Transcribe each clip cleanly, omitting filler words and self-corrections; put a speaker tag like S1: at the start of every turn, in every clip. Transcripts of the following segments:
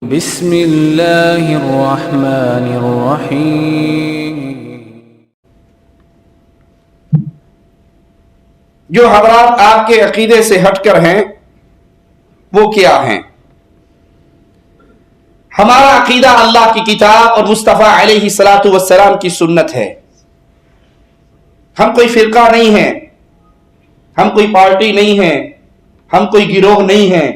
S1: بسم اللہ الرحمن الرحیم۔
S2: جو حضرات آپ کے عقیدے سے ہٹ کر ہیں وہ کیا ہیں؟ ہمارا عقیدہ اللہ کی کتاب اور مصطفیٰ علیہ الصلاۃ والسلام کی سنت ہے۔ ہم کوئی فرقہ نہیں ہیں، ہم کوئی پارٹی نہیں ہیں، ہم کوئی گروہ نہیں ہیں،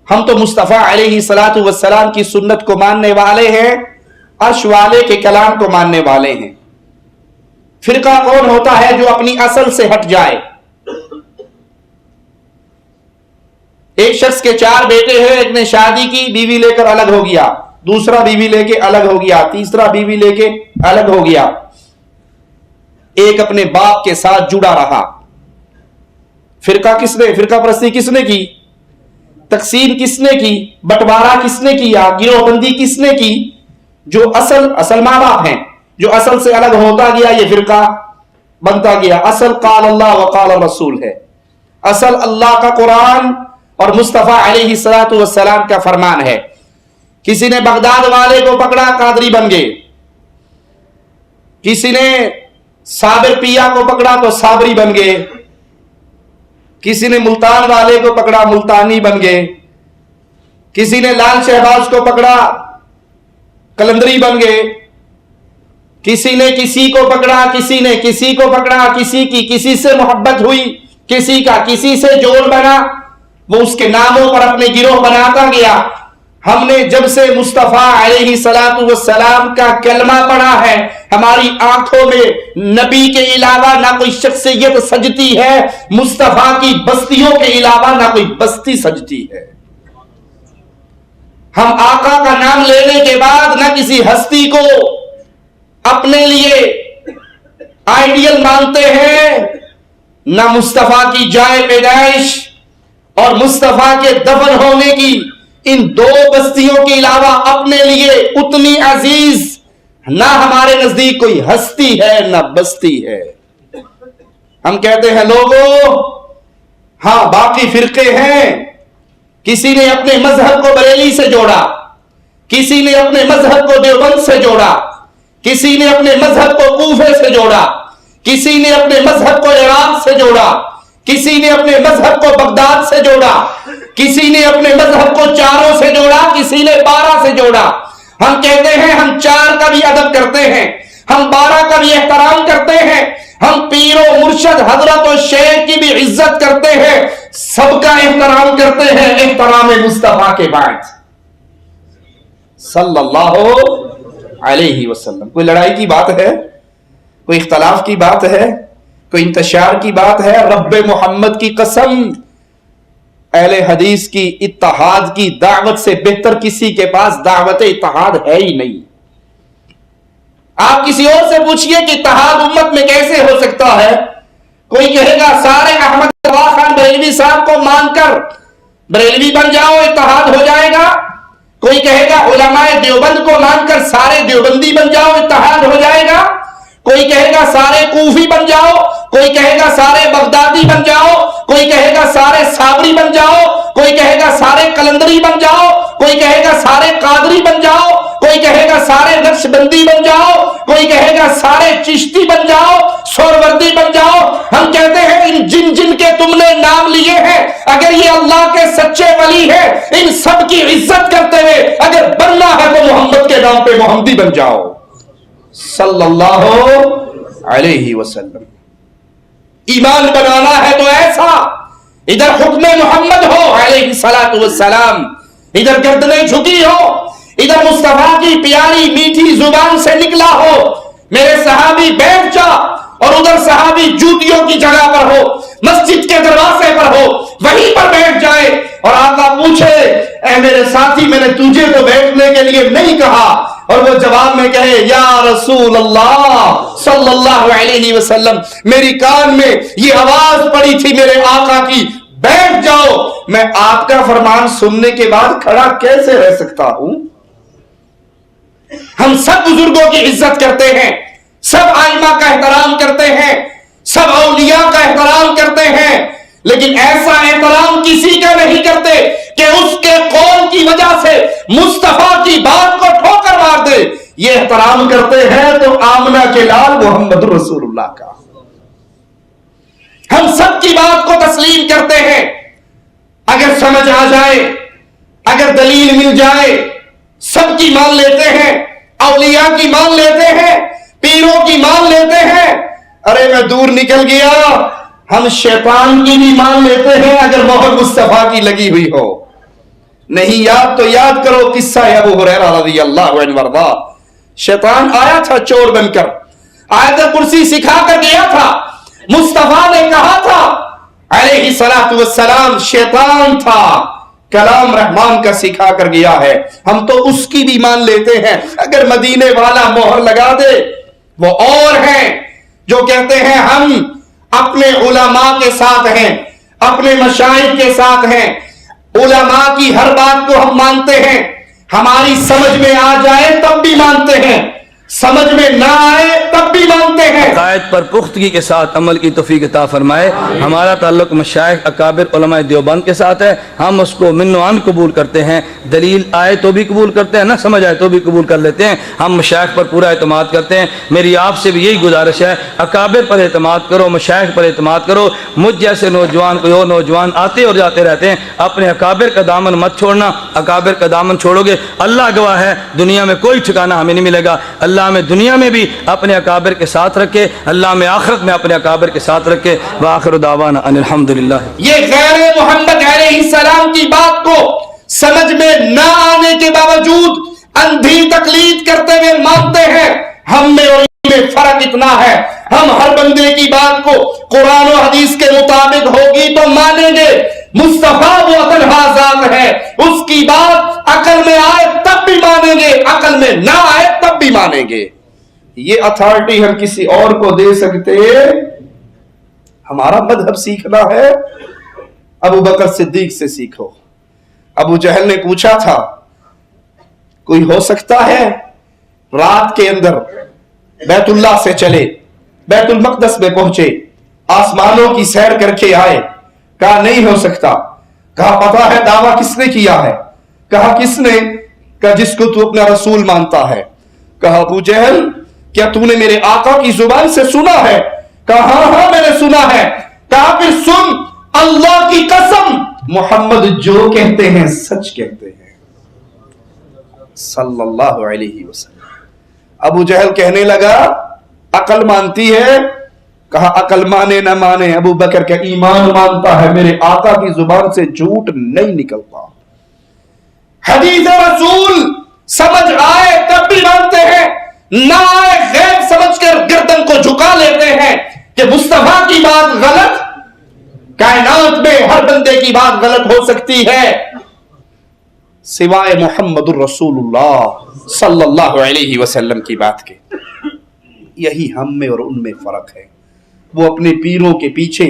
S2: ہم تو مصطفیٰ علیہ الصلاۃ والسلام کی سنت کو ماننے والے ہیں، عرش والے کے کلام کو ماننے والے ہیں۔ فرقہ کون ہوتا ہے جو اپنی اصل سے ہٹ جائے؟ ایک شخص کے 4 بیٹے ہیں، ایک نے شادی کی، بیوی لے کر الگ ہو گیا، دوسرا بیوی لے کے الگ ہو گیا، تیسرا بیوی لے کے الگ ہو گیا، ایک اپنے باپ کے ساتھ جڑا رہا۔ فرقہ پرستی کس نے کی؟ تقسیم کس نے کی؟ بٹوارا کس نے کیا؟ گروہ بندی کس نے کی؟ جو اصل ماں باپ ہیں، جو اصل سے الگ ہوتا گیا یہ فرقہ بنتا گیا۔ اصل قال اللہ وقال الرسول ہے، اصل اللہ کا قرآن اور مصطفیٰ علیہ الصلاۃ والسلام کا فرمان ہے۔ کسی نے بغداد والے کو پکڑا، قادری بن گئے، کسی نے صابر پیا کو پکڑا تو صابری بن گئے، کسی نے ملتان والے کو پکڑا، ملتانی بن گئے، کسی نے لال شہباز کو پکڑا، کلندری بن گئے، کسی نے کسی کو پکڑا، کسی نے کسی کو پکڑا، کسی کی کسی سے محبت ہوئی، کسی کا کسی سے جوڑ بنا، وہ اس کے ناموں پر اپنے گروہ بناتا گیا۔ ہم نے جب سے مصطفیٰ علیہ الصلاۃ والسلام کا کلمہ پڑھا ہے، ہماری آنکھوں میں نبی کے علاوہ نہ کوئی شخصیت سجتی ہے، مصطفیٰ کی بستیوں کے علاوہ نہ کوئی بستی سجتی ہے۔ ہم آقا کا نام لینے کے بعد نہ کسی ہستی کو اپنے لیے آئیڈیل مانتے ہیں، نہ مصطفیٰ کی جائے پیدائش اور مصطفیٰ کے دفن ہونے کی ان 2 بستیوں کے علاوہ اپنے لیے اتنی عزیز نہ ہمارے نزدیک کوئی ہستی ہے نہ بستی ہے۔ ہم کہتے ہیں لوگوں، ہاں باقی فرقے ہیں، کسی نے اپنے مذہب کو بریلی سے جوڑا، کسی نے اپنے مذہب کو دیوبند سے جوڑا، کسی نے اپنے مذہب کو کوفے سے جوڑا، کسی نے اپنے مذہب کو عراق سے جوڑا، کسی نے اپنے مذہب کو بغداد سے جوڑا، کسی نے اپنے مذہب کو 4 سے جوڑا، کسی نے 12 سے جوڑا۔ ہم کہتے ہیں ہم 4 کا بھی ادب کرتے ہیں، ہم 12 کا بھی احترام کرتے ہیں، ہم پیر و مرشد حضرت و شیخ کی بھی عزت کرتے ہیں، سب کا احترام کرتے ہیں احترام مصطفیٰ کے بعد صلی اللہ علیہ وسلم۔ کوئی لڑائی کی بات ہے؟ کوئی اختلاف کی بات ہے؟ کوئی انتشار کی بات ہے؟ رب محمد کی قسم، اہل حدیث کی اتحاد کی دعوت سے بہتر کسی کے پاس دعوت اتحاد ہے ہی نہیں۔ آپ کسی اور سے پوچھئے کہ اتحاد امت میں کیسے ہو سکتا ہے؟ کوئی کہے گا سارے احمد رضا خان بریلوی صاحب کو مان کر بریلوی بن جاؤ، اتحاد ہو جائے گا۔ کوئی کہے گا علماء دیوبند کو مان کر سارے دیوبندی بن جاؤ، اتحاد ہو جائے گا۔ کوئی کہے گا سارے کوفی بن جاؤ، کوئی کہے گا سارے بغدادی بن جاؤ، کوئی کہے گا سارے صابری بن جاؤ، کوئی کہے گا سارے کلندری بن جاؤ، کوئی کہے گا سارے قادری بن جاؤ، کوئی کہے گا سارے نقشبندی بن جاؤ، کوئی کہے گا سارے چشتی بن جاؤ، سہروردی بن جاؤ۔ ہم کہتے ہیں ان جن کے تم نے نام لیے ہیں، اگر یہ اللہ کے سچے ولی ہیں، ان سب کی عزت کرتے ہوئے اگر بننا ہے تو محمد کے نام پہ محمدی بن جاؤ صلی اللہ علیہ وسلم۔ ایمان بنانا ہے تو ایسا، ادھر حکم محمد ہو علیہ الصلاۃ والسلام، ادھر گردنیں جھکی ہو، ادھر مصطفیٰ کی پیاری میٹھی زبان سے نکلا ہو میرے صحابی بیٹھ جا، اور ادھر صحابی جوتیوں کی جگہ پر ہو، مسجد کے دروازے پر ہو، وہیں پر بیٹھ جائے اور آقا پوچھے اے میرے ساتھی میں نے تجھے تو بیٹھنے کے لیے نہیں کہا، اور وہ جواب میں کہے یا رسول اللہ صلی اللہ علیہ وسلم، میری کان میں یہ آواز پڑی تھی میرے آقا کی، بیٹھ جاؤ، میں آپ کا فرمان سننے کے بعد کھڑا کیسے رہ سکتا ہوں؟ ہم سب بزرگوں کی عزت کرتے ہیں، سب ائمہ کا احترام کرتے ہیں، سب اولیاء کا احترام کرتے ہیں، لیکن ایسا احترام کسی کا نہیں کرتے کہ کہ اس کے قول کی وجہ سے مصطفیٰ کی بات کو ٹھوکر مار دے، یہ احترام کرتے ہیں تو آمنہ کے لال محمد رسول اللہ کا ہم سب کی بات کو تسلیم کرتے ہیں۔ اگر سمجھ آ جائے، اگر دلیل مل جائے، سب کی مان لیتے ہیں، اولیاء کی مان لیتے ہیں، پیروں کی مان لیتے ہیں۔ ارے میں دور نکل گیا، ہم شیطان کی بھی مان لیتے ہیں اگر مہر مصطفیٰ کی لگی ہوئی ہو۔ نہیں یاد تو یاد کرو قصہ ابو ہریرہ رضی اللہ عنہ وارضا۔ شیطان آیا تھا چور بن کر، آیت کرسی سکھا کر گیا تھا۔ مصطفیٰ نے کہا تھا علیہ الصلوۃ والسلام شیطان تھا، کلام رحمان کا سکھا کر گیا ہے، ہم تو اس کی بھی مان لیتے ہیں اگر مدینے والا مہر لگا دے۔ وہ اور ہیں جو کہتے ہیں ہم اپنے علماء کے ساتھ ہیں، اپنے مشائخ کے ساتھ ہیں، علماء کی ہر بات کو ہم مانتے ہیں، ہماری سمجھ میں آ جائے تب بھی مانتے ہیں، سمجھ میں نہ آئے تب بھی مانتے ہیں۔
S3: عقائد پر پختگی کے ساتھ عمل کی توفیق عطا فرمائے۔ ہمارا تعلق مشائخ اکابر علماء دیوبند کے ساتھ ہے، ہم اس کو من و عن قبول کرتے ہیں، دلیل آئے تو بھی قبول کرتے ہیں، نہ سمجھ آئے تو بھی قبول کر لیتے ہیں۔ ہم مشائخ پر پورا اعتماد کرتے ہیں۔ میری آپ سے بھی یہی گزارش ہے، اکابر پر اعتماد کرو، مشائخ پر اعتماد کرو۔ مجھ جیسے نوجوان کوئی اور نوجوان آتے اور جاتے رہتے ہیں، اپنے اکابر کا دامن مت چھوڑنا۔ اکابر کا دامن چھوڑو گے اللہ گواہ ہے دنیا میں کوئی ٹھکانہ ہمیں نہیں ملے گا۔ اللہ میں دنیا میں بھی اپنے اکابر کے ساتھ رکھے، اللہ میں آخرت میں اپنے اکابر کے ساتھ رکھے۔ وآخر دعوانا ان الحمدللہ۔
S2: یہ غیر محمد علیہ السلام کی بات کو سمجھ میں نہ آنے کے باوجود اندھی تقلید کرتے ہوئے مانتے ہیں۔ ہم میں اور ان میں فرق اتنا ہے، ہم ہر بندے کی بات کو قرآن و حدیث کے مطابق ہوگی تو مانیں گے۔ مصطفیٰ وہ تنہا ذات ہے، اس کی بات عقل میں آئے تب بھی مانیں گے، عقل میں نہ آئے تب بھی مانیں گے۔ یہ اتھارٹی ہم کسی اور کو دے سکتے؟ ہمارا مذہب سیکھنا ہے ابو بکر صدیق سے سیکھو۔ ابو جہل نے پوچھا تھا کوئی ہو سکتا ہے رات کے اندر بیت اللہ سے چلے، بیت المقدس میں پہنچے، آسمانوں کی سیر کر کے آئے؟ کہا نہیں ہو سکتا۔ کہا پتا ہے دعویٰ کس نے کیا ہے؟ کہا کس نے؟ کہا جس کو تو اپنا رسول مانتا ہے۔ کہا ابو جہل کیا تو نے میرے آقا کی زبان سے سنا ہے؟ کہا ہاں ہاں میں نے سنا ہے۔ کہا پھر سن، اللہ کی قسم محمد جو کہتے ہیں سچ کہتے ہیں صلی اللہ علیہ وسلم۔ ابو جہل کہنے لگا عقل مانتی ہے؟ کہا عقل مانے نہ مانے، ابو بکر کا ایمان مانتا ہے، میرے آقا کی زبان سے جھوٹ نہیں نکلتا۔ حدیث رسول سمجھ آئے تب بھی مانتے ہیں، نہ آئے غیب سمجھ کر گردن کو جھکا لیتے ہیں کہ مصطفیٰ کی بات غلط، کائنات میں ہر بندے کی بات غلط ہو سکتی ہے سوائے محمد الرسول اللہ صلی اللہ علیہ وسلم کی بات کے۔ یہی ہم میں اور ان میں فرق ہے۔ وہ اپنے پیروں کے پیچھے،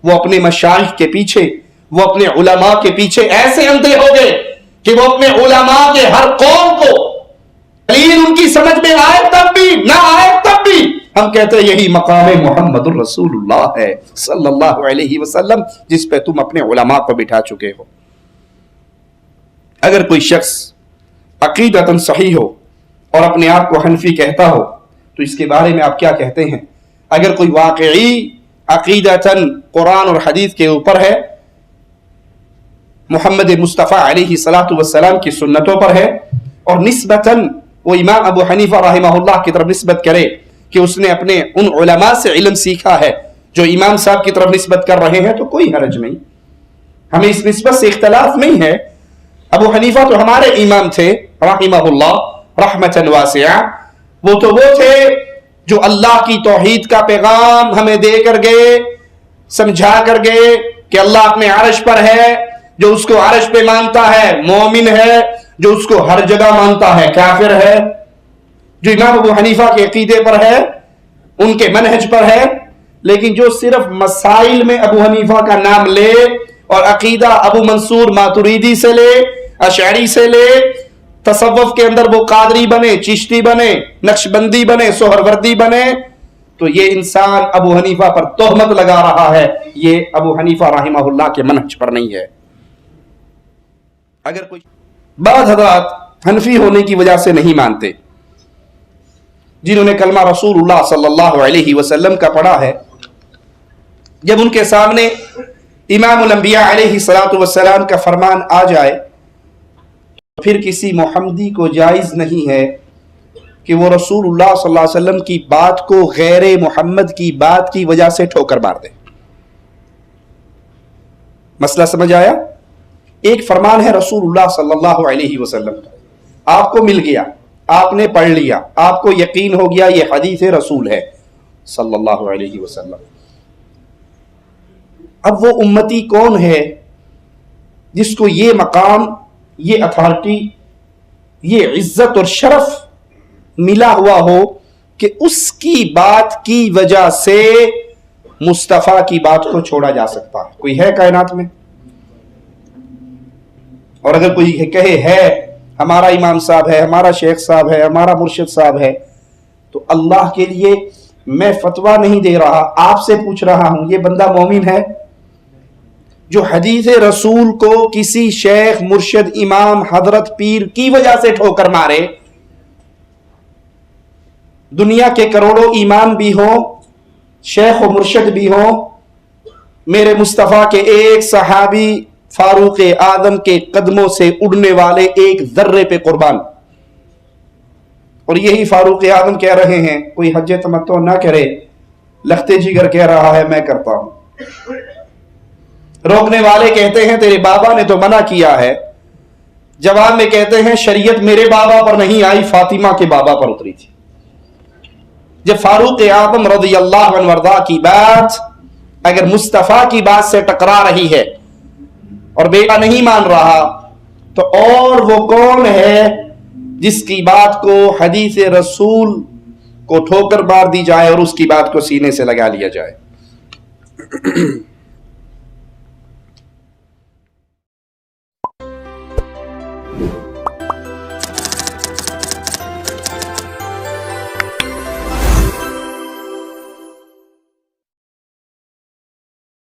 S2: وہ اپنے مشائخ کے پیچھے، وہ اپنے علماء کے پیچھے ایسے اندھے ہو گئے کہ وہ اپنے علماء کے ہر قول کو دلیل ان کی سمجھ میں آئے تب بھی نہ آئے تب بھی ہم کہتے ہیں یہی مقام محمد الرسول اللہ ہے صلی اللہ علیہ وسلم، جس پہ تم اپنے علماء کو بٹھا چکے ہو۔ اگر کوئی شخص عقیدتاً صحیح ہو اور اپنے آپ کو حنفی کہتا ہو تو اس کے بارے میں آپ کیا کہتے ہیں؟ اگر کوئی واقعی عقیدتاً قرآن اور حدیث کے اوپر ہے، محمد مصطفیٰ علیہ الصلوۃ والسلام کی سنتوں پر ہے، اور نسبتاً وہ امام ابو حنیفہ رحمہ اللہ کی طرف نسبت کرے کہ اس نے اپنے ان علماء سے علم سیکھا ہے جو امام صاحب کی طرف نسبت کر رہے ہیں، تو کوئی حرج نہیں، ہمیں اس نسبت سے اختلاف نہیں ہے۔ ابو حنیفہ تو ہمارے امام تھے رحمہ اللہ رحمۃ واسعہ، وہ تو وہ تھے جو اللہ کی توحید کا پیغام ہمیں دے کر گئے، سمجھا کر گئے کہ اللہ اپنے عرش پر ہے، جو اس کو عرش پہ مانتا ہے مومن ہے، جو اس کو ہر جگہ مانتا ہے کافر ہے۔ جو امام ابو حنیفہ کے عقیدے پر ہے، ان کے منہج پر ہے، لیکن جو صرف مسائل میں ابو حنیفہ کا نام لے اور عقیدہ ابو منصور ماتریدی سے لے، اشعری سے لے، تصوف کے اندر وہ قادری بنے، چشتی بنے، نقشبندی بنے، سہروردی بنے، تو یہ انسان ابو حنیفہ پر تہمت لگا رہا ہے، یہ ابو حنیفہ رحمہ اللہ کے منہج پر نہیں ہے۔ اگر کوئی بعض حضرات حنفی ہونے کی وجہ سے نہیں مانتے، جنہوں نے کلمہ رسول اللہ صلی اللہ علیہ وسلم کا پڑھا ہے، جب ان کے سامنے امام الانبیاء علیہ الصلوۃ والسلام کا فرمان آ جائے تو پھر کسی محمدی کو جائز نہیں ہے کہ وہ رسول اللہ صلی اللہ علیہ وسلم کی بات کو غیر محمد کی بات کی وجہ سے ٹھوکر مار دے۔ مسئلہ سمجھ آیا؟ ایک فرمان ہے رسول اللہ صلی اللہ علیہ وسلم کا، آپ کو مل گیا، آپ نے پڑھ لیا، آپ کو یقین ہو گیا یہ حدیث رسول ہے صلی اللہ علیہ وسلم۔ اب وہ امتی کون ہے جس کو یہ مقام، یہ اتھارٹی، یہ عزت اور شرف ملا ہوا ہو کہ اس کی بات کی وجہ سے مصطفیٰ کی بات کو چھوڑا جا سکتا ہے؟ کوئی ہے کائنات میں؟ اور اگر کوئی کہے ہے ہمارا امام صاحب ہے، ہمارا شیخ صاحب ہے، ہمارا مرشد صاحب ہے، تو اللہ کے لیے میں فتویٰ نہیں دے رہا، آپ سے پوچھ رہا ہوں، یہ بندہ مومن ہے جو حدیث رسول کو کسی شیخ، مرشد، امام، حضرت، پیر کی وجہ سے ٹھوکر مارے؟ دنیا کے کروڑوں ایمان بھی ہوں، شیخ و مرشد بھی ہوں، میرے مصطفیٰ کے ایک صحابی فاروق اعظم کے قدموں سے اڑنے والے ایک ذرے پہ قربان، اور یہی فاروق اعظم کہہ رہے ہیں کوئی حج تمتع نہ کرے، لختے جگر کہہ رہا ہے میں کرتا ہوں۔ روکنے والے کہتے ہیں تیرے بابا نے تو منع کیا ہے، جواب میں کہتے ہیں شریعت میرے بابا پر نہیں آئی، فاطمہ کے بابا پر اتری تھی۔ جب فاروق اعظم رضی اللہ عنہ وارضا کی بات اگر مصطفیٰ کی بات سے ٹکرا رہی ہے اور بیٹا نہیں مان رہا، تو اور وہ کون ہے جس کی بات کو حدیث رسول کو ٹھوکر مار دی جائے اور اس کی بات کو سینے سے لگا لیا جائے؟